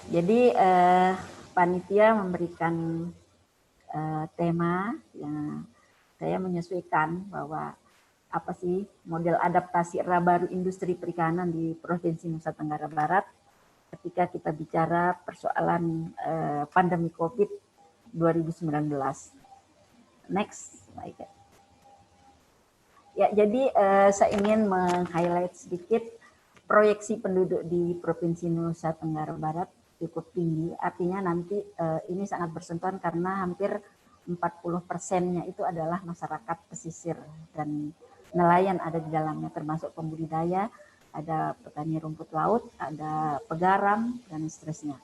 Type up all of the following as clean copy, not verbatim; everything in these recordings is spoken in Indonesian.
Jadi panitia memberikan tema yang saya menyesuaikan bahwa apa sih model adaptasi era baru industri perikanan di Provinsi Nusa Tenggara Barat ketika kita bicara persoalan pandemi COVID 2019. Next, ya, jadi saya ingin meng-highlight sedikit proyeksi penduduk di Provinsi Nusa Tenggara Barat cukup tinggi, artinya nanti ini sangat bersentuhan karena hampir 40%-nya itu adalah masyarakat pesisir dan nelayan ada di dalamnya, termasuk pembudidaya, ada petani rumput laut, ada pegaram, dan seterusnya.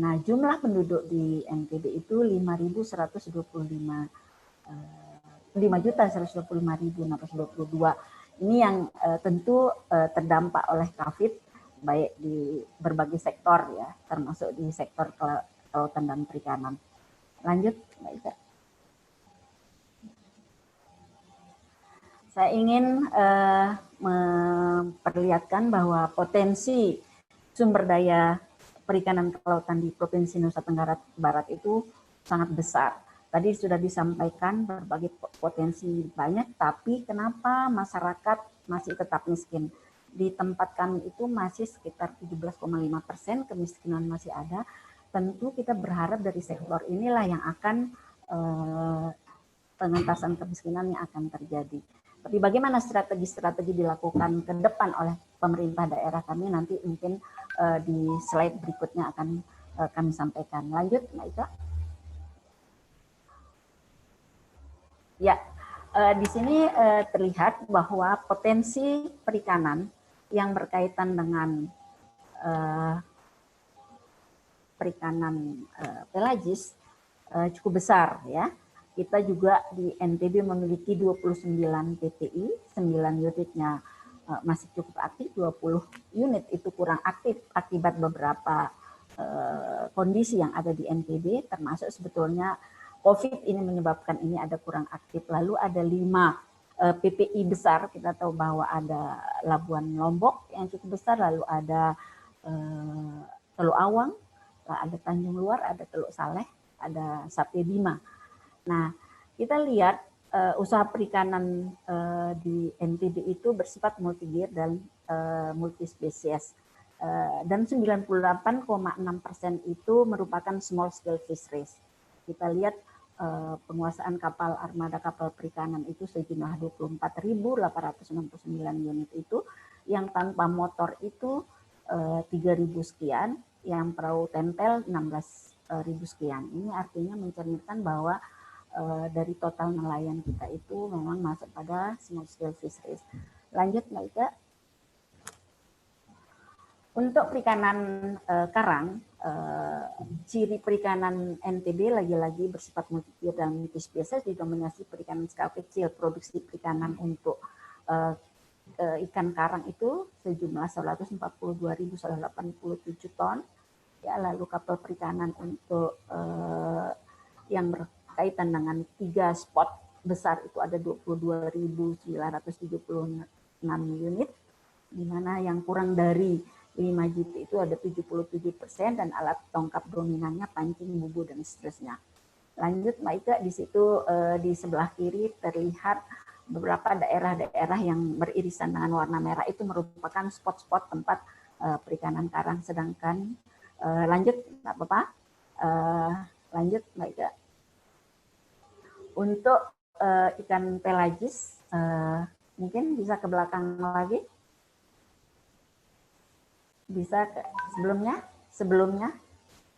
Nah, jumlah penduduk di NTB itu 5.125.622. Ini yang tentu terdampak oleh COVID, baik di berbagai sektor ya, termasuk di sektor kelautan dan perikanan. Lanjut, Mbak Ika. Saya ingin memperlihatkan bahwa potensi sumber daya perikanan kelautan di Provinsi Nusa Tenggara Barat itu sangat besar. Tadi sudah disampaikan berbagai potensi banyak, tapi kenapa masyarakat masih tetap miskin? Di tempat kami itu masih sekitar 17,5%, kemiskinan masih ada. Tentu kita berharap dari sektor inilah yang akan pengentasan kemiskinan yang akan terjadi. Tapi bagaimana strategi-strategi dilakukan ke depan oleh pemerintah daerah kami nanti mungkin di slide berikutnya akan kami sampaikan. Lanjut, Mbak Ika. Ya, di sini terlihat bahwa potensi perikanan yang berkaitan dengan perikanan pelagis cukup besar ya. Kita juga di NTB memiliki 29 PPI, 9 unitnya masih cukup aktif, 20 unit itu kurang aktif akibat beberapa kondisi yang ada di NTB, termasuk sebetulnya COVID ini menyebabkan ini ada kurang aktif. Lalu ada 5 PPI besar, kita tahu bahwa ada Labuan Lombok yang cukup besar, lalu ada Teluk Awang, ada Tanjung Luar, ada Teluk Saleh, ada Sapia Bima. Nah, kita lihat usaha perikanan di NTB itu bersifat multi-gear dan multispesies. Dan 98,6% itu merupakan small scale fisheries. Kita lihat penguasaan kapal armada kapal perikanan itu sejumlah 24.869 unit itu, yang tanpa motor itu 3.000 sekian, yang perahu tempel 16.000 sekian. Ini artinya mencerminkan bahwa dari total nelayan kita itu memang masuk pada small scale fisheries. Lanjut, Mbak Ika. Untuk perikanan karang, ciri perikanan NTB lagi-lagi bersifat multi-gear dan multispesies, didominasi perikanan skala kecil. Produksi perikanan untuk ikan karang itu sejumlah 142.187 ton. Ya, lalu kapal perikanan untuk yang berkaitan dengan 3 spot besar itu ada 22.976 unit, di mana yang kurang dari 5 GT itu ada 77%, dan alat tongkap dominannya pancing, bubu, dan seterusnya. Lanjut, Mbak Ika, di situ di sebelah kiri terlihat beberapa daerah-daerah yang beririsan dengan warna merah itu merupakan spot-spot tempat perikanan karang, sedangkan lanjut, nggak apa-apa. Lanjut, Mbak Ika. Untuk ikan pelagis, mungkin bisa ke belakang lagi. Bisa ke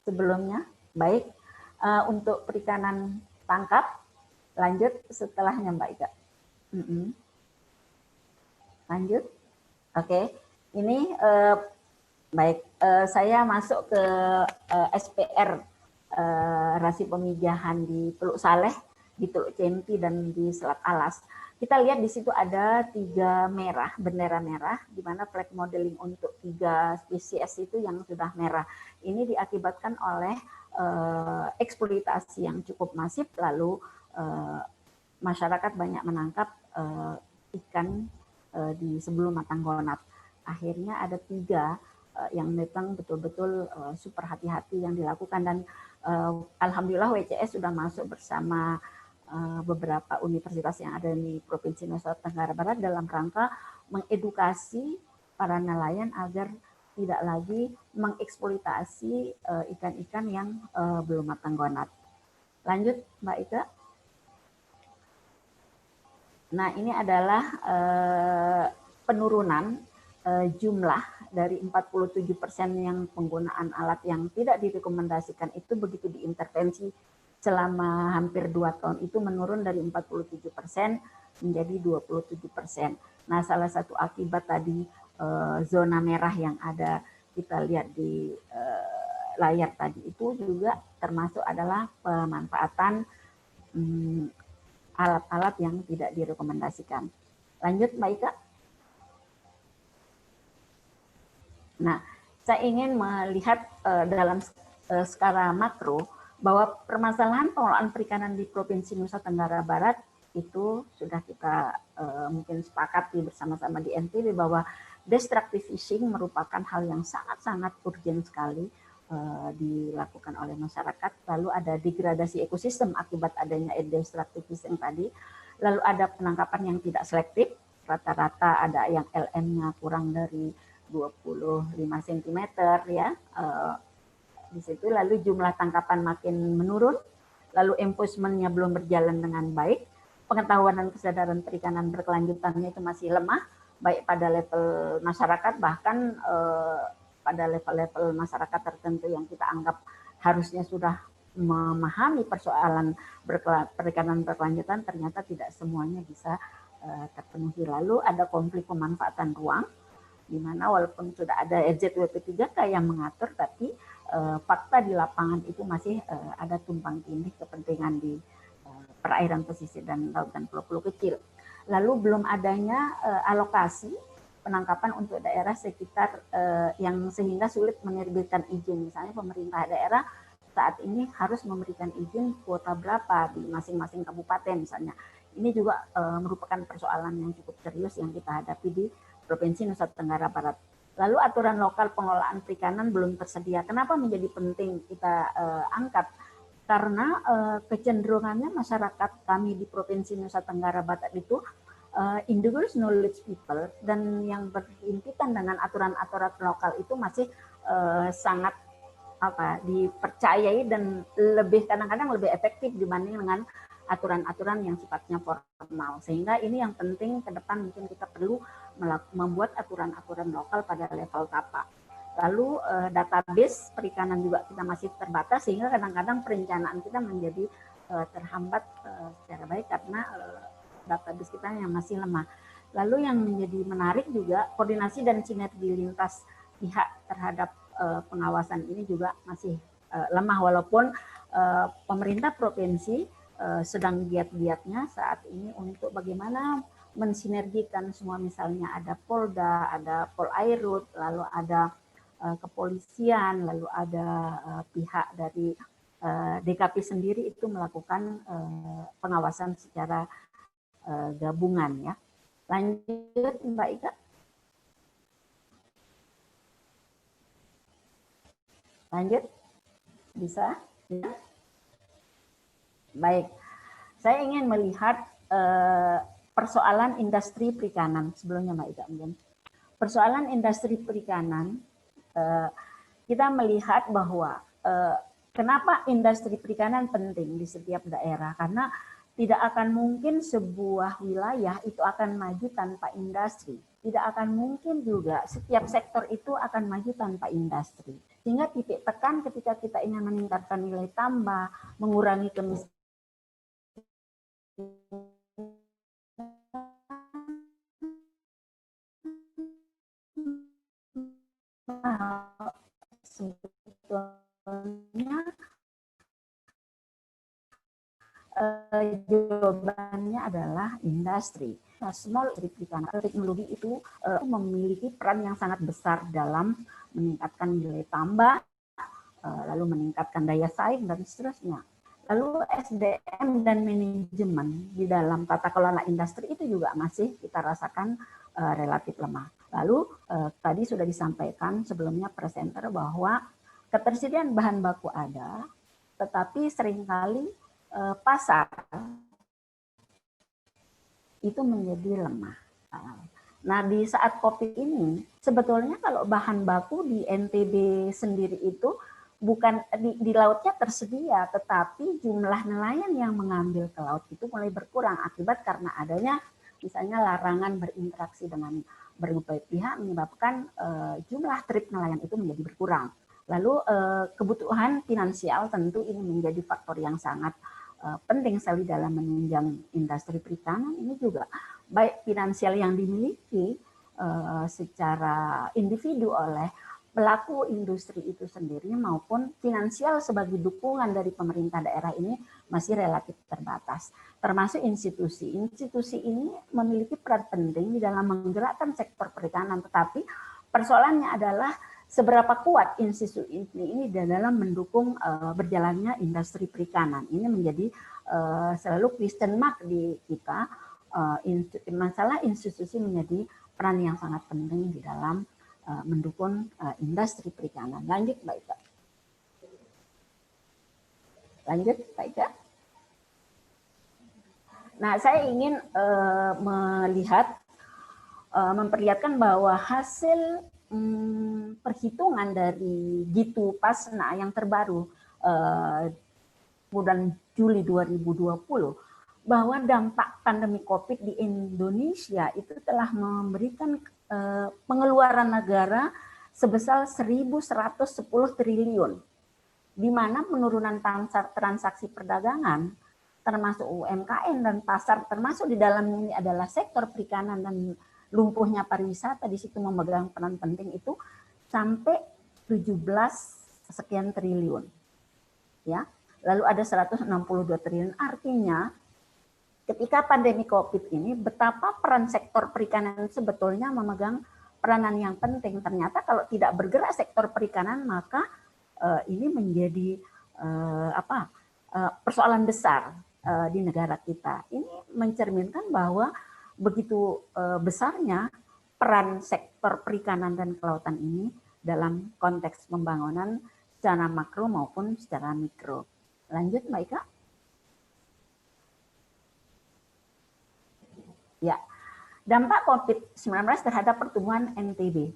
sebelumnya. Baik. Untuk perikanan tangkap, lanjut setelahnya, Mbak Ika. Lanjut. Oke. Ini baik. Saya masuk ke SPR rasi pemijahan di Teluk Saleh, di Teluk Cempi, dan di Selat Alas. Kita lihat di situ ada 3 merah, bendera merah, di mana flag modeling untuk 3 spesies itu yang sudah merah. Ini diakibatkan oleh eksploitasi yang cukup masif, lalu masyarakat banyak menangkap ikan di sebelum matang gonap. Akhirnya ada 3 yang memang betul-betul super hati-hati yang dilakukan, dan alhamdulillah WCS sudah masuk bersama beberapa universitas yang ada di Provinsi Nusa Tenggara Barat dalam rangka mengedukasi para nelayan agar tidak lagi mengeksploitasi ikan-ikan yang belum matang gonat. Lanjut Mbak Ika. Nah, ini adalah penurunan jumlah dari 47% yang penggunaan alat yang tidak direkomendasikan itu begitu diintervensi selama hampir 2 tahun itu menurun dari 47% menjadi 27%. Nah, salah satu akibat tadi zona merah yang ada kita lihat di layar tadi itu juga termasuk adalah pemanfaatan alat-alat yang tidak direkomendasikan. Lanjut Mbak Ika. Nah, saya ingin melihat dalam skala makro bahwa permasalahan pengelolaan perikanan di Provinsi Nusa Tenggara Barat itu sudah kita mungkin sepakati bersama-sama di NTB bahwa destructive fishing merupakan hal yang sangat-sangat urgent sekali dilakukan oleh masyarakat. Lalu ada degradasi ekosistem akibat adanya destructive fishing tadi. Lalu ada penangkapan yang tidak selektif, rata-rata ada yang LM-nya kurang dari 25 cm ya. Di situ lalu jumlah tangkapan makin menurun, lalu enforcement-nya belum berjalan dengan baik, pengetahuan dan kesadaran perikanan berkelanjutannya itu masih lemah, baik pada level masyarakat bahkan pada level-level masyarakat tertentu yang kita anggap harusnya sudah memahami persoalan perikanan berkelanjutan, ternyata tidak semuanya bisa terpenuhi. Lalu ada konflik pemanfaatan ruang, di mana walaupun sudah ada RZWP3K yang mengatur, tapi fakta di lapangan itu masih ada tumpang tindih kepentingan di perairan pesisir dan lautan pulau-pulau kecil. Lalu belum adanya alokasi penangkapan untuk daerah sekitar yang sehingga sulit menerbitkan izin. Misalnya pemerintah daerah saat ini harus memberikan izin kuota berapa di masing-masing kabupaten misalnya. Ini juga merupakan persoalan yang cukup serius yang kita hadapi di Provinsi Nusa Tenggara Barat. Lalu aturan lokal pengelolaan perikanan belum tersedia. Kenapa menjadi penting kita angkat? Karena kecenderungannya masyarakat kami di Provinsi Nusa Tenggara Barat itu individual knowledge people, dan yang berhimpitan dengan aturan-aturan lokal itu masih sangat dipercayai dan lebih kadang-kadang lebih efektif dibanding dengan aturan-aturan yang sifatnya formal. Sehingga ini yang penting ke depan mungkin kita perlu membuat aturan-aturan lokal pada level tapak. Lalu database perikanan juga kita masih terbatas sehingga kadang-kadang perencanaan kita menjadi terhambat secara baik karena database kita yang masih lemah. Lalu yang menjadi menarik juga koordinasi dan sinergi lintas pihak terhadap pengawasan ini juga masih lemah, walaupun pemerintah provinsi sedang giat-giatnya saat ini untuk bagaimana mensinergikan semua, misalnya ada Polda, ada Polairut, lalu ada kepolisian, lalu ada pihak dari DKP sendiri itu melakukan pengawasan secara gabungan ya. Lanjut Mbak Ika. Lanjut, bisa? Ya. Baik, saya ingin melihat persoalan industri perikanan sebelumnya Mbak Ika. Persoalan industri perikanan, kita melihat bahwa kenapa industri perikanan penting di setiap daerah, karena tidak akan mungkin sebuah wilayah itu akan maju tanpa industri. Tidak akan mungkin juga setiap sektor itu akan maju tanpa industri. Sehingga titik tekan ketika kita ingin meningkatkan nilai tambah, mengurangi kemiskinan, sebetulnya jawabannya adalah industri. Small perikanan teknologi itu memiliki peran yang sangat besar dalam meningkatkan nilai tambah, lalu meningkatkan daya saing dan seterusnya. Lalu SDM dan manajemen di dalam tata kelola industri itu juga masih kita rasakan relatif lemah. Lalu tadi sudah disampaikan sebelumnya presenter bahwa ketersediaan bahan baku ada, tetapi seringkali pasar itu menjadi lemah. Nah, di saat COVID ini, sebetulnya kalau bahan baku di NTB sendiri itu bukan di lautnya tersedia, tetapi jumlah nelayan yang mengambil ke laut itu mulai berkurang akibat karena adanya misalnya larangan berinteraksi dengan berbagai pihak menyebabkan jumlah trip nelayan itu menjadi berkurang. Lalu kebutuhan finansial tentu ini menjadi faktor yang sangat penting sekali dalam menunjang industri perikanan. Ini juga baik finansial yang dimiliki secara individu oleh pelaku industri itu sendiri maupun finansial sebagai dukungan dari pemerintah daerah ini masih relatif terbatas. Termasuk institusi. Institusi ini memiliki peran penting di dalam menggerakkan sektor perikanan, tetapi persoalannya adalah seberapa kuat institusi ini dalam mendukung berjalannya industri perikanan. Ini menjadi selalu question mark di kita. Masalah institusi menjadi peran yang sangat penting di dalam mendukung industri perikanan. Lanjut, Mbak Ika. Lanjut, Mbak Ika. Nah, saya ingin memperlihatkan bahwa hasil perhitungan dari Gitu Pasna yang terbaru bulan Juli 2020 bahwa dampak pandemi COVID di Indonesia itu telah memberikan pengeluaran negara sebesar 1.110 triliun, di mana penurunan transaksi perdagangan termasuk UMKM dan pasar, termasuk di dalam ini adalah sektor perikanan dan lumpuhnya pariwisata di situ memegang peran penting itu sampai 17 sekian triliun. Ya. Lalu ada 162 triliun, artinya ketika pandemi COVID ini betapa peran sektor perikanan sebetulnya memegang peranan yang penting. Ternyata kalau tidak bergerak sektor perikanan maka ini menjadi persoalan besar di negara kita. Ini mencerminkan bahwa begitu besarnya peran sektor perikanan dan kelautan ini dalam konteks pembangunan secara makro maupun secara mikro. Lanjut, Mbak Ika. Ya, dampak COVID-19 terhadap pertumbuhan NTB.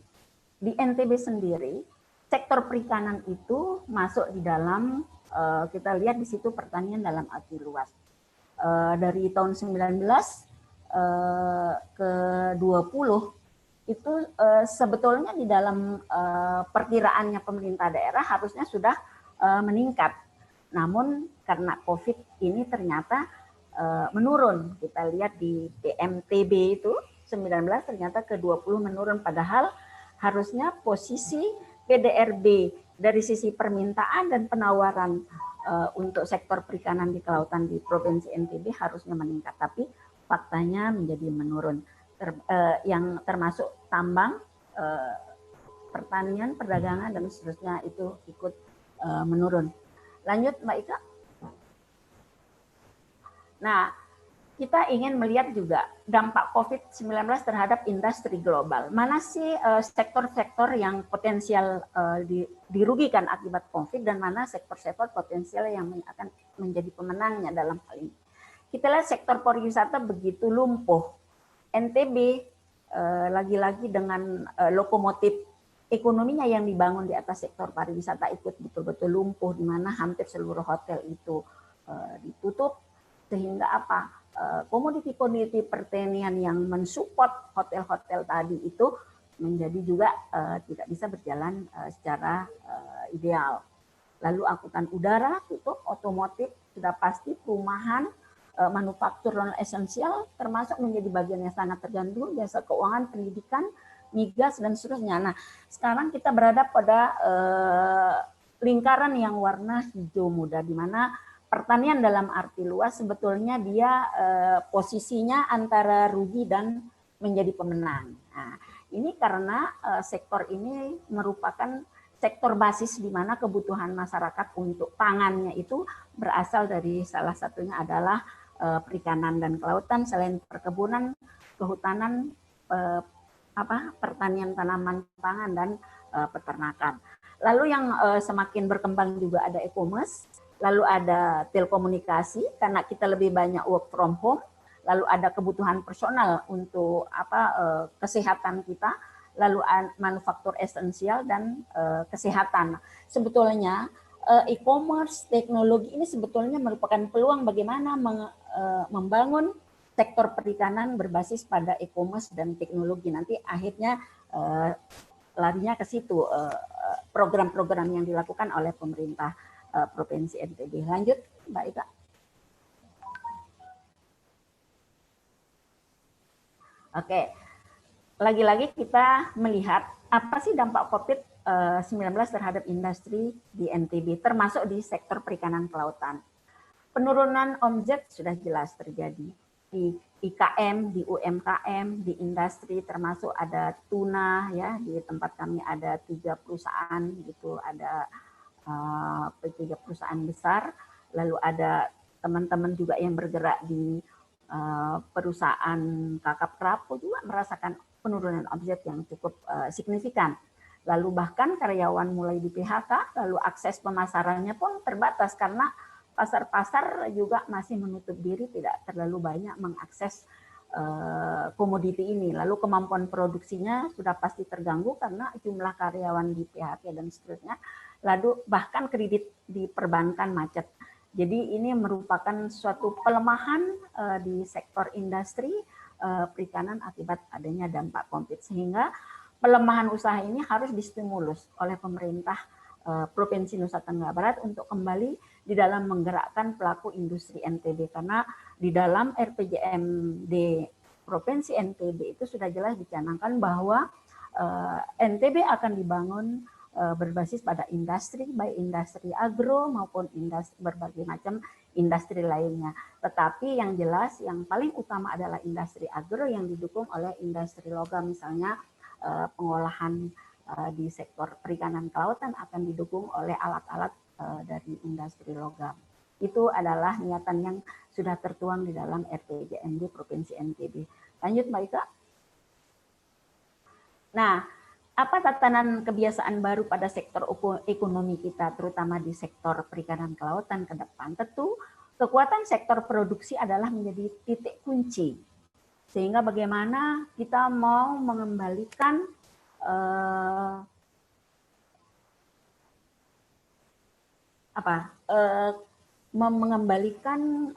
Di NTB sendiri, sektor perikanan itu masuk di dalam, kita lihat di situ pertanian dalam arti luas. Dari tahun 19 ke 20 itu sebetulnya di dalam perkiraannya pemerintah daerah harusnya sudah meningkat. Namun karena COVID ini ternyata menurun. Kita lihat di PMTB itu 19 ternyata ke 20 menurun, padahal harusnya posisi PDRB dari sisi permintaan dan penawaran untuk sektor perikanan di kelautan di Provinsi NTB harusnya meningkat, tapi faktanya menjadi menurun. Yang termasuk tambang, pertanian, perdagangan dan seterusnya itu ikut menurun. Lanjut, Mbak Ika. Nah, kita ingin melihat juga dampak COVID-19 terhadap industri global. Mana sih sektor-sektor yang potensial dirugikan akibat COVID dan mana sektor-sektor potensial yang akan menjadi pemenangnya dalam hal ini. Kita lihat sektor pariwisata begitu lumpuh. NTB lagi-lagi dengan lokomotif ekonominya yang dibangun di atas sektor pariwisata ikut betul-betul lumpuh, di mana hampir seluruh hotel itu ditutup. Sehingga apa? Komoditi-komoditi pertanian yang mensupport hotel-hotel tadi itu menjadi juga tidak bisa berjalan secara ideal. Lalu angkutan udara tutup, otomotif sudah pasti, perumahan, manufaktur non esensial termasuk menjadi bagian yang sangat tergantung, jasa keuangan, pendidikan, migas dan seterusnya. Nah, sekarang kita berada pada lingkaran yang warna hijau muda, di mana pertanian dalam arti luas sebetulnya dia posisinya antara rugi dan menjadi pemenang. Nah, ini karena sektor ini merupakan sektor basis di mana kebutuhan masyarakat untuk pangannya itu berasal dari salah satunya adalah perikanan dan kelautan, selain perkebunan, kehutanan, pertanian tanaman pangan dan peternakan. Lalu yang semakin berkembang juga ada e-commerce, lalu ada telekomunikasi karena kita lebih banyak work from home, lalu ada kebutuhan personal untuk kesehatan kita, lalu manufaktur esensial dan kesehatan. Sebetulnya e-commerce, teknologi ini sebetulnya merupakan peluang bagaimana membangun sektor perikanan berbasis pada e-commerce dan teknologi. Nanti akhirnya larinya ke situ program-program yang dilakukan oleh pemerintah Provinsi NTB. Lanjut, Mbak Ika. Oke, lagi-lagi kita melihat apa sih dampak COVID-19 terhadap industri di NTB, termasuk di sektor perikanan kelautan. Penurunan omset sudah jelas terjadi di IKM, di UMKM, di industri, termasuk ada tuna ya, di tempat kami ada 3 perusahaan gitu, ada 3 perusahaan besar, lalu ada teman-teman juga yang bergerak di perusahaan kakap kerapu juga merasakan penurunan omset yang cukup signifikan. Lalu bahkan karyawan mulai di PHK, lalu akses pemasarannya pun terbatas karena pasar-pasar juga masih menutup diri, tidak terlalu banyak mengakses komoditi ini. Lalu kemampuan produksinya sudah pasti terganggu karena jumlah karyawan di PHK dan seterusnya. Lalu bahkan kredit di perbankan macet. Jadi ini merupakan suatu pelemahan di sektor industri perikanan akibat adanya dampak COVID. Sehingga pelemahan usaha ini harus distimulus oleh pemerintah Provinsi Nusa Tenggara Barat untuk kembali di dalam menggerakkan pelaku industri NTB, karena di dalam RPJMD Provinsi NTB itu sudah jelas dicanangkan bahwa NTB akan dibangun berbasis pada industri, baik industri agro maupun industri berbagai macam industri lainnya. Tetapi yang jelas yang paling utama adalah industri agro yang didukung oleh industri logam, misalnya pengolahan di sektor perikanan kelautan akan didukung oleh alat-alat dari industri logam. Itu adalah niatan yang sudah tertuang di dalam RPJMD Provinsi NTB. Lanjut Mbak Ika. Nah, apa tatanan kebiasaan baru pada sektor ekonomi kita, terutama di sektor perikanan kelautan ke depan? Tentu kekuatan sektor produksi adalah menjadi titik kunci. Sehingga bagaimana kita mau mengembalikan mengembalikan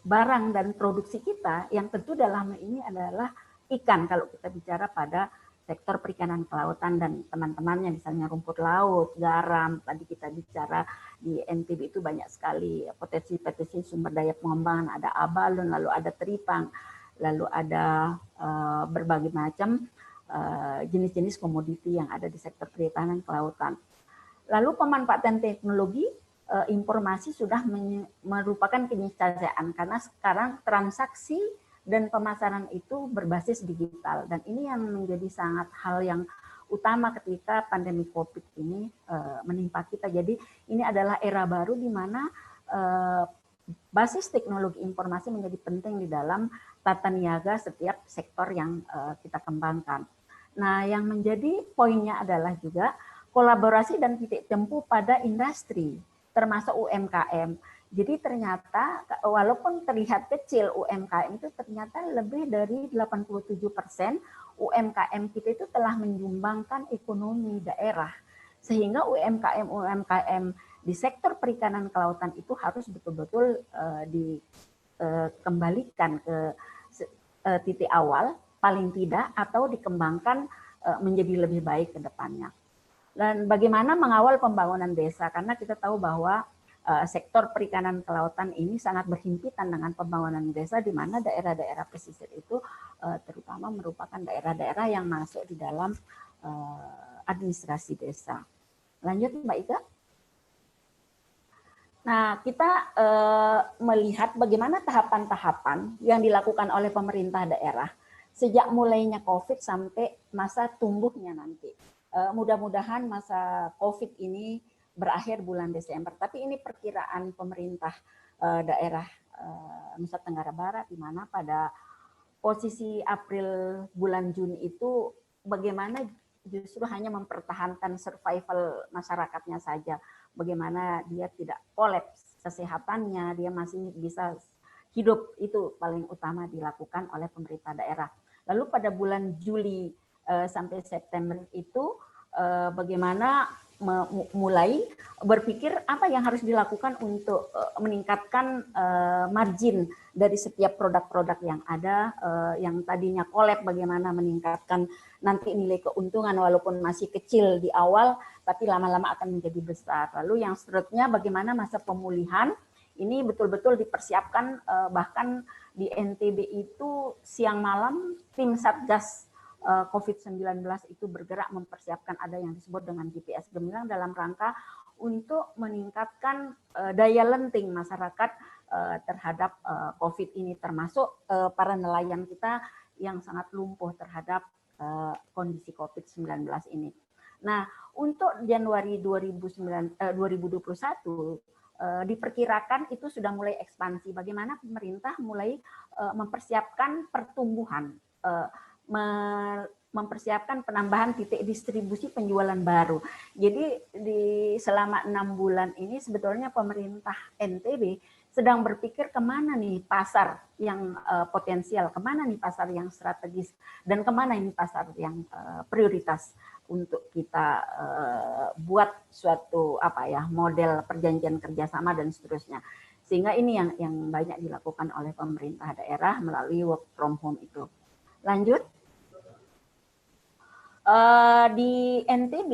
barang dan produksi kita yang tentu dalam ini adalah ikan kalau kita bicara pada sektor perikanan kelautan dan teman-temannya, misalnya rumput laut, garam, tadi kita bicara di NTB itu banyak sekali potensi-potensi sumber daya pengembangan, ada abalon, lalu ada teripang, lalu ada berbagai macam jenis-jenis komoditi yang ada di sektor perikanan kelautan. Lalu pemanfaatan teknologi informasi sudah merupakan keniscayaan karena sekarang transaksi dan pemasaran itu berbasis digital, dan ini yang menjadi sangat hal yang utama ketika pandemi COVID ini menimpa kita. Jadi ini adalah era baru di mana basis teknologi informasi menjadi penting di dalam tata niaga setiap sektor yang kita kembangkan. Nah, yang menjadi poinnya adalah juga kolaborasi dan titik tempuh pada industri, termasuk UMKM. Jadi ternyata walaupun terlihat kecil UMKM itu ternyata lebih dari 87% UMKM kita itu telah menyumbangkan ekonomi daerah. Sehingga UMKM di sektor perikanan kelautan itu harus betul-betul dikembalikan ke titik awal paling tidak, atau dikembangkan menjadi lebih baik ke depannya. Dan bagaimana mengawal pembangunan desa, karena kita tahu bahwa sektor perikanan kelautan ini sangat berhimpitan dengan pembangunan desa, di mana daerah-daerah pesisir itu terutama merupakan daerah-daerah yang masuk di dalam administrasi desa. Lanjut Mbak Ika. Nah, kita melihat bagaimana tahapan-tahapan yang dilakukan oleh pemerintah daerah sejak mulainya COVID sampai masa tumbuhnya nanti. Mudah-mudahan masa COVID ini berakhir bulan Desember, tapi ini perkiraan pemerintah daerah Nusa Tenggara Barat, di mana pada posisi April bulan Juni itu bagaimana justru hanya mempertahankan survival masyarakatnya saja, bagaimana dia tidak kolaps kesehatannya, dia masih bisa hidup, itu paling utama dilakukan oleh pemerintah daerah. Lalu pada bulan Juli sampai September itu bagaimana mulai berpikir apa yang harus dilakukan untuk meningkatkan margin dari setiap produk-produk yang ada, yang tadinya collab, bagaimana meningkatkan nanti nilai keuntungan walaupun masih kecil di awal, tapi lama-lama akan menjadi besar. Lalu yang seterusnya bagaimana masa pemulihan, ini betul-betul dipersiapkan, bahkan di NTB itu siang malam tim Satgas COVID-19 itu bergerak mempersiapkan ada yang disebut dengan GPS Gemilang dalam rangka untuk meningkatkan daya lenting masyarakat terhadap COVID ini, termasuk para nelayan kita yang sangat lumpuh terhadap kondisi COVID-19 ini. Nah, untuk Januari 2021 diperkirakan itu sudah mulai ekspansi. Bagaimana pemerintah mulai mempersiapkan pertumbuhan, mempersiapkan penambahan titik distribusi penjualan baru. Jadi selama 6 bulan ini sebetulnya pemerintah NTB sedang berpikir kemana nih pasar yang potensial, kemana nih pasar yang strategis, dan kemana ini pasar yang prioritas untuk kita buat suatu model perjanjian kerjasama dan seterusnya. Sehingga ini yang banyak dilakukan oleh pemerintah daerah melalui work from home itu. Lanjut. Di NTB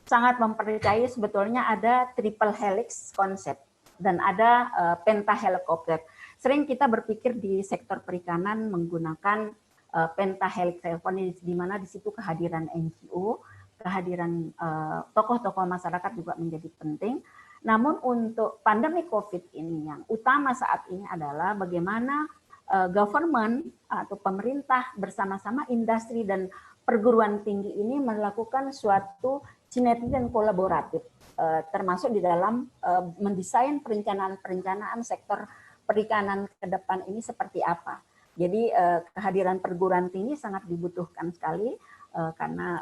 sangat mempercayai sebetulnya ada triple helix konsep dan ada pentahelikopter. Sering kita berpikir di sektor perikanan menggunakan pentahelix di mana di situ kehadiran NGO, kehadiran tokoh-tokoh masyarakat juga menjadi penting. Namun untuk pandemi COVID ini yang utama saat ini adalah bagaimana government atau pemerintah bersama-sama industri dan perguruan tinggi ini melakukan suatu sinergi dan kolaboratif, termasuk di dalam mendesain perencanaan sektor perikanan ke depan ini seperti apa. Jadi kehadiran perguruan tinggi sangat dibutuhkan sekali karena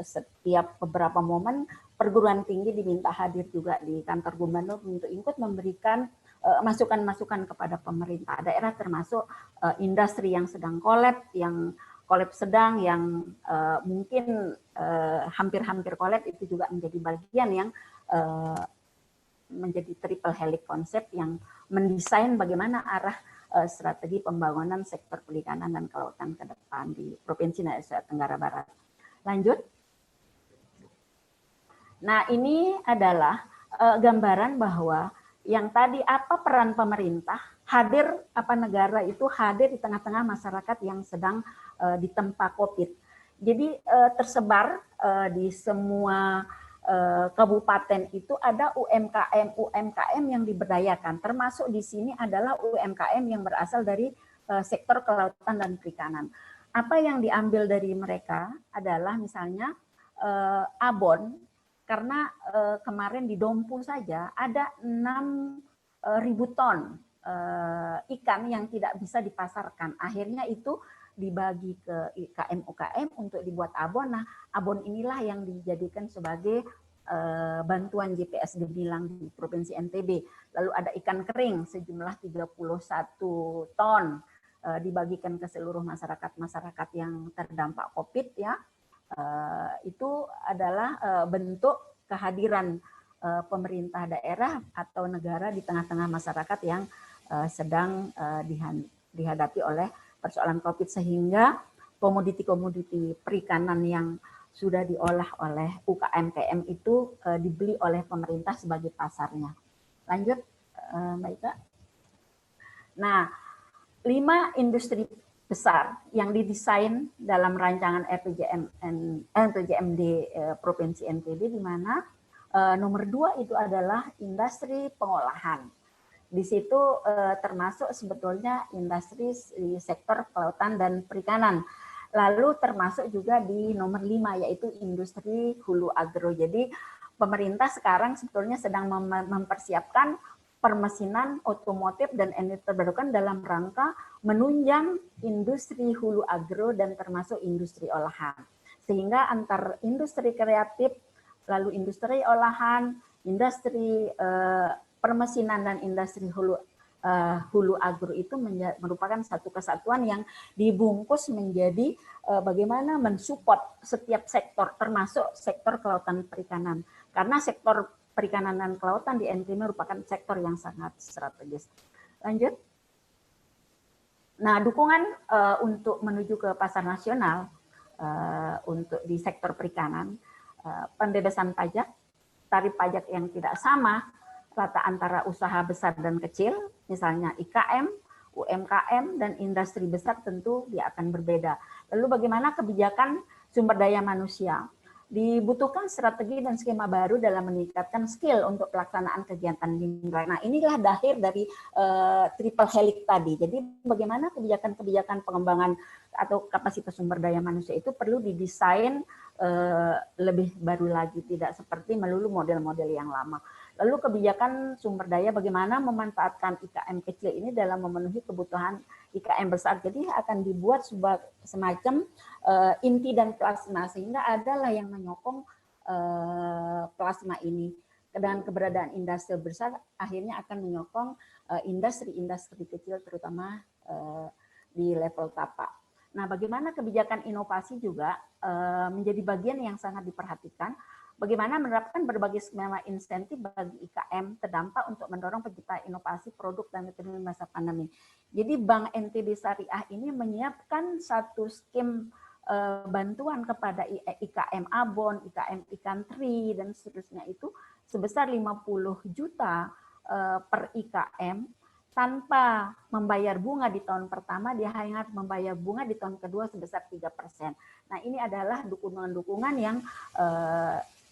setiap beberapa momen perguruan tinggi diminta hadir juga di kantor gubernur untuk ikut memberikan masukan-masukan kepada pemerintah daerah, termasuk industri yang sedang collab, yang collab sedang, yang mungkin hampir-hampir collab, itu juga menjadi bagian yang menjadi triple helix konsep yang mendesain bagaimana arah strategi pembangunan sektor perikanan dan kelautan ke depan di Provinsi Nusa Tenggara Barat. Lanjut. Nah, ini adalah gambaran bahwa yang tadi apa peran pemerintah hadir, negara itu hadir di tengah-tengah masyarakat yang sedang ditempa COVID. Jadi tersebar di semua kabupaten itu ada UMKM yang diberdayakan, termasuk di sini adalah UMKM yang berasal dari sektor kelautan dan perikanan. Apa yang diambil dari mereka adalah misalnya abon, karena kemarin di Dompu saja ada 6.000 ton ikan yang tidak bisa dipasarkan. Akhirnya itu dibagi ke UKM untuk dibuat abon. Nah, abon inilah yang dijadikan sebagai bantuan JPS Gemilang di Provinsi NTB. Lalu ada ikan kering sejumlah 31 ton dibagikan ke seluruh masyarakat yang terdampak COVID ya. Itu adalah bentuk kehadiran pemerintah daerah atau negara di tengah-tengah masyarakat yang sedang dihadapi oleh persoalan COVID, sehingga komoditi-komoditi perikanan yang sudah diolah oleh UKM-KM itu dibeli oleh pemerintah sebagai pasarnya. Lanjut, Mbak Ika. Nah, 5 industri besar yang didesain dalam rancangan RPJMD Provinsi NTB, di mana nomor 2 itu adalah industri pengolahan. Di situ termasuk sebetulnya industri di sektor kelautan dan perikanan. Lalu termasuk juga di nomor 5 yaitu industri hulu agro. Jadi pemerintah sekarang sebetulnya sedang mempersiapkan permesinan, otomotif, dan energi terbarukan dalam rangka menunjang industri hulu agro dan termasuk industri olahan. Sehingga antar industri kreatif, lalu industri olahan, industri permesinan, dan industri hulu agro itu merupakan satu kesatuan yang dibungkus menjadi bagaimana mensupport setiap sektor, termasuk sektor kelautan perikanan. Karena sektor perikanan dan kelautan di NTB merupakan sektor yang sangat strategis. Lanjut. Nah, dukungan untuk menuju ke pasar nasional untuk di sektor perikanan, pembebasan pajak, tarif pajak yang tidak sama rata antara usaha besar dan kecil, misalnya IKM, UMKM, dan industri besar tentu dia akan berbeda. Lalu bagaimana kebijakan sumber daya manusia? Dibutuhkan strategi dan skema baru dalam meningkatkan skill untuk pelaksanaan kegiatan dimulai. Nah, inilah dahir dari triple helix tadi. Jadi bagaimana kebijakan-kebijakan pengembangan atau kapasitas sumber daya manusia itu perlu didesain lebih baru lagi, tidak seperti melulu model-model yang lama. Lalu kebijakan sumber daya bagaimana memanfaatkan IKM kecil ini dalam memenuhi kebutuhan IKM besar. Jadi akan dibuat semacam inti dan plasma, sehingga adalah yang menyokong plasma ini. Dengan keberadaan industri besar akhirnya akan menyokong industri-industri kecil, terutama di level tapak. Nah, bagaimana kebijakan inovasi juga menjadi bagian yang sangat diperhatikan. Bagaimana menerapkan berbagai skema insentif bagi IKM terdampak untuk mendorong penciptaan inovasi produk dan teknologi masa pandemi. Jadi Bank NTB Syariah ini menyiapkan satu skim bantuan kepada IKM Abon, IKM ikan teri, dan seterusnya itu sebesar 50 juta per IKM tanpa membayar bunga di tahun pertama, dia hanya membayar bunga di tahun kedua sebesar 3%. Nah, ini adalah dukungan-dukungan yang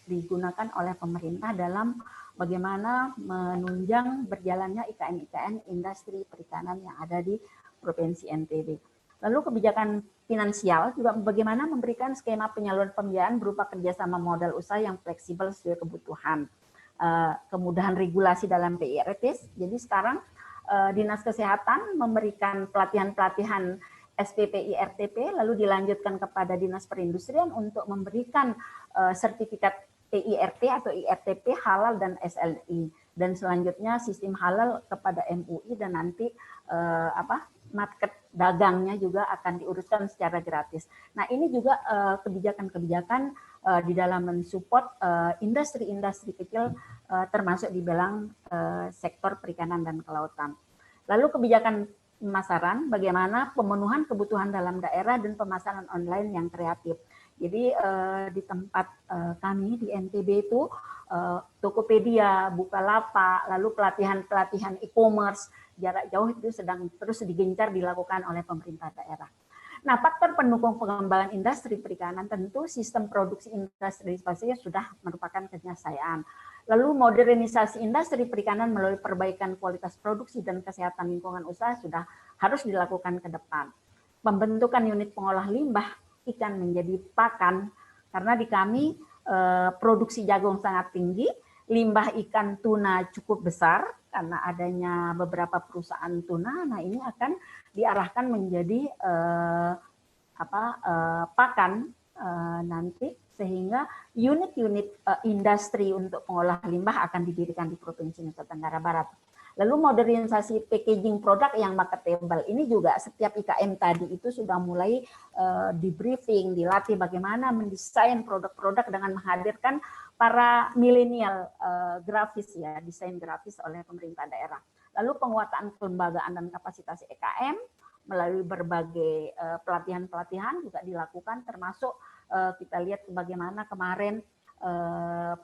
digunakan oleh pemerintah dalam bagaimana menunjang berjalannya IKM-IKM industri perikanan yang ada di Provinsi NTB. Lalu kebijakan finansial juga bagaimana memberikan skema penyaluran pembiayaan berupa kerjasama modal usaha yang fleksibel sesuai kebutuhan. Kemudahan regulasi dalam PIRT. Jadi sekarang Dinas Kesehatan memberikan pelatihan-pelatihan SPP IRTP, lalu dilanjutkan kepada Dinas Perindustrian untuk memberikan sertifikat PIRT atau IRTP halal dan SLI, dan selanjutnya sistem halal kepada MUI, dan nanti market dagangnya juga akan diuruskan secara gratis. Nah, ini juga kebijakan-kebijakan di dalam mensupport industri-industri kecil termasuk di dalam sektor perikanan dan kelautan. Lalu kebijakan pemasaran, bagaimana pemenuhan kebutuhan dalam daerah dan pemasaran online yang kreatif. Jadi di tempat kami di NTB itu Tokopedia, Bukalapak, lalu pelatihan-pelatihan e-commerce jarak jauh itu sedang terus digencar dilakukan oleh pemerintah daerah. Nah, faktor pendukung pengembangan industri perikanan tentu sistem produksi industrialisasinya sudah merupakan kenyasayaan. Lalu modernisasi industri perikanan melalui perbaikan kualitas produksi dan kesehatan lingkungan usaha sudah harus dilakukan ke depan. Pembentukan unit pengolah limbah ikan menjadi pakan, karena di kami produksi jagung sangat tinggi, limbah ikan tuna cukup besar karena adanya beberapa perusahaan tuna. Nah, ini akan diarahkan menjadi pakan nanti, sehingga unit-unit industri untuk pengolah limbah akan didirikan di Provinsi Nusa Tenggara Barat. Lalu modernisasi packaging produk yang marketable, ini juga setiap IKM tadi itu sudah mulai di briefing, dilatih bagaimana mendesain produk-produk dengan menghadirkan para milenial grafis, ya, desain grafis oleh pemerintah daerah. Lalu penguatan kelembagaan dan kapasitas IKM melalui berbagai pelatihan-pelatihan juga dilakukan, termasuk kita lihat bagaimana kemarin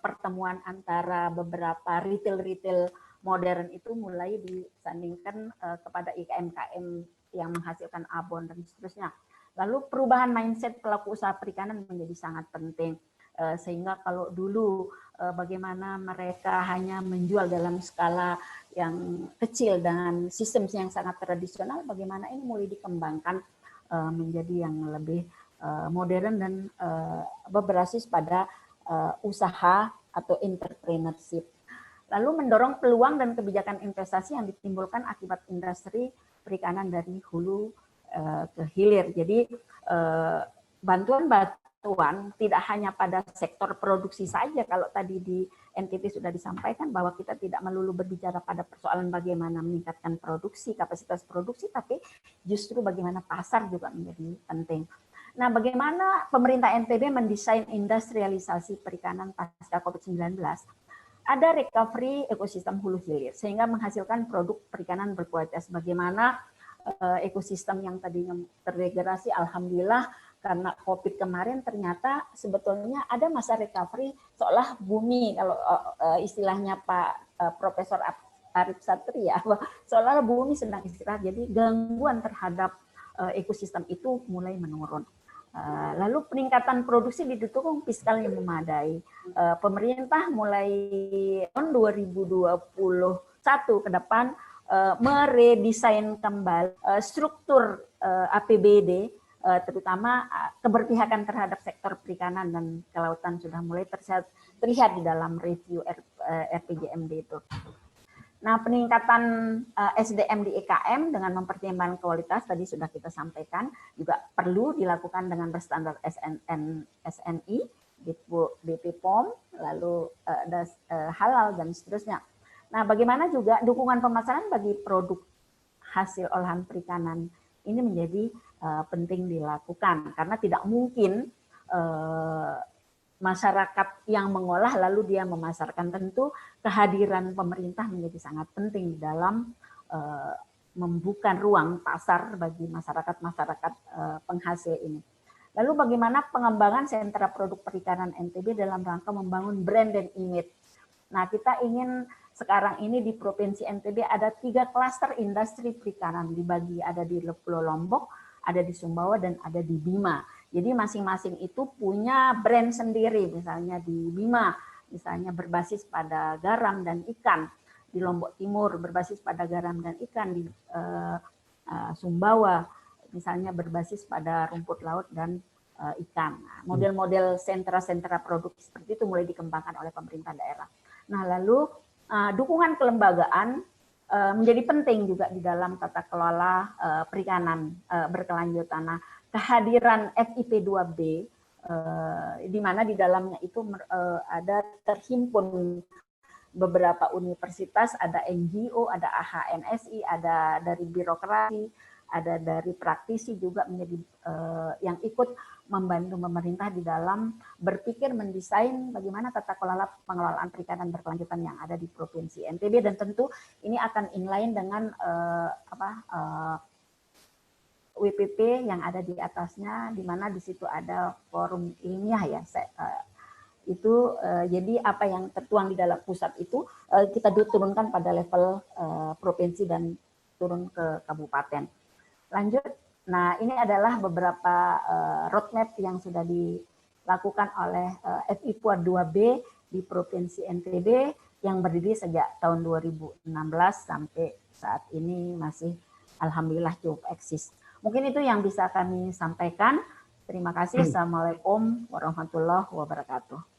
pertemuan antara beberapa retail modern itu mulai disandingkan kepada IKM-IKM yang menghasilkan abon dan seterusnya. Lalu perubahan mindset pelaku usaha perikanan menjadi sangat penting, sehingga kalau dulu bagaimana mereka hanya menjual dalam skala yang kecil dengan sistem yang sangat tradisional, bagaimana ini mulai dikembangkan menjadi yang lebih modern dan berbasis pada usaha atau entrepreneurship. Lalu mendorong peluang dan kebijakan investasi yang ditimbulkan akibat industri perikanan dari hulu ke hilir. Jadi bantuan-bantuan tidak hanya pada sektor produksi saja. Kalau tadi di NTB sudah disampaikan bahwa kita tidak melulu berbicara pada persoalan bagaimana meningkatkan produksi, kapasitas produksi, tapi justru bagaimana pasar juga menjadi penting. Nah, bagaimana pemerintah NTB mendesain industrialisasi perikanan pasca COVID-19? Ada recovery ekosistem hulu hilir sehingga menghasilkan produk perikanan berkualitas. Bagaimana ekosistem yang tadinya terdegradasi, alhamdulillah karena COVID kemarin ternyata sebetulnya ada masa recovery, seolah bumi, kalau istilahnya Pak Profesor Arif Satria, seolah bumi sedang istirahat, jadi gangguan terhadap ekosistem itu mulai menurun. Lalu peningkatan produksi didukung fiskal yang memadai. Pemerintah mulai tahun 2021 ke depan meredesain kembali struktur APBD, terutama keberpihakan terhadap sektor perikanan dan kelautan sudah mulai terlihat di dalam review RPJMD itu. Nah, peningkatan SDM di EKM dengan mempertimbangkan kualitas tadi sudah kita sampaikan, juga perlu dilakukan dengan berstandar SNI, BP POM, lalu ada halal dan seterusnya. Nah, bagaimana juga dukungan pemasaran bagi produk hasil olahan perikanan ini menjadi penting dilakukan, karena tidak mungkin masyarakat yang mengolah lalu dia memasarkan. Tentu kehadiran pemerintah menjadi sangat penting dalam membuka ruang pasar bagi masyarakat penghasil ini. Lalu bagaimana pengembangan sentra produk perikanan NTB dalam rangka membangun brand dan image. Nah, kita ingin sekarang ini di Provinsi NTB ada 3 klaster industri perikanan, dibagi ada di Pulau Lombok, ada di Sumbawa, dan ada di Bima. Jadi masing-masing itu punya brand sendiri, misalnya di Bima, misalnya berbasis pada garam dan ikan, di Lombok Timur berbasis pada garam dan ikan, di Sumbawa misalnya berbasis pada rumput laut dan ikan. Model-model sentra-sentra produk seperti itu mulai dikembangkan oleh pemerintah daerah. Nah, lalu dukungan kelembagaan menjadi penting juga di dalam tata kelola perikanan berkelanjutan. Nah, kehadiran FIP 2B di mana di dalamnya itu ada terhimpun beberapa universitas, ada NGO, ada AHNSI, ada dari birokrasi, ada dari praktisi juga menjadi yang ikut membantu pemerintah di dalam berpikir mendesain bagaimana tata kelola pengelolaan perikanan berkelanjutan yang ada di Provinsi NTB, dan tentu ini akan inline dengan WPP yang ada di atasnya, di mana di situ ada forum ilmiah ya. Jadi apa yang tertuang di dalam pusat itu kita turunkan pada level provinsi dan turun ke kabupaten. Lanjut, nah ini adalah beberapa roadmap yang sudah dilakukan oleh FIPUA 2B di Provinsi NTB yang berdiri sejak tahun 2016 sampai saat ini masih alhamdulillah cukup eksis. Mungkin itu yang bisa kami sampaikan. Terima kasih. Assalamualaikum warahmatullahi wabarakatuh.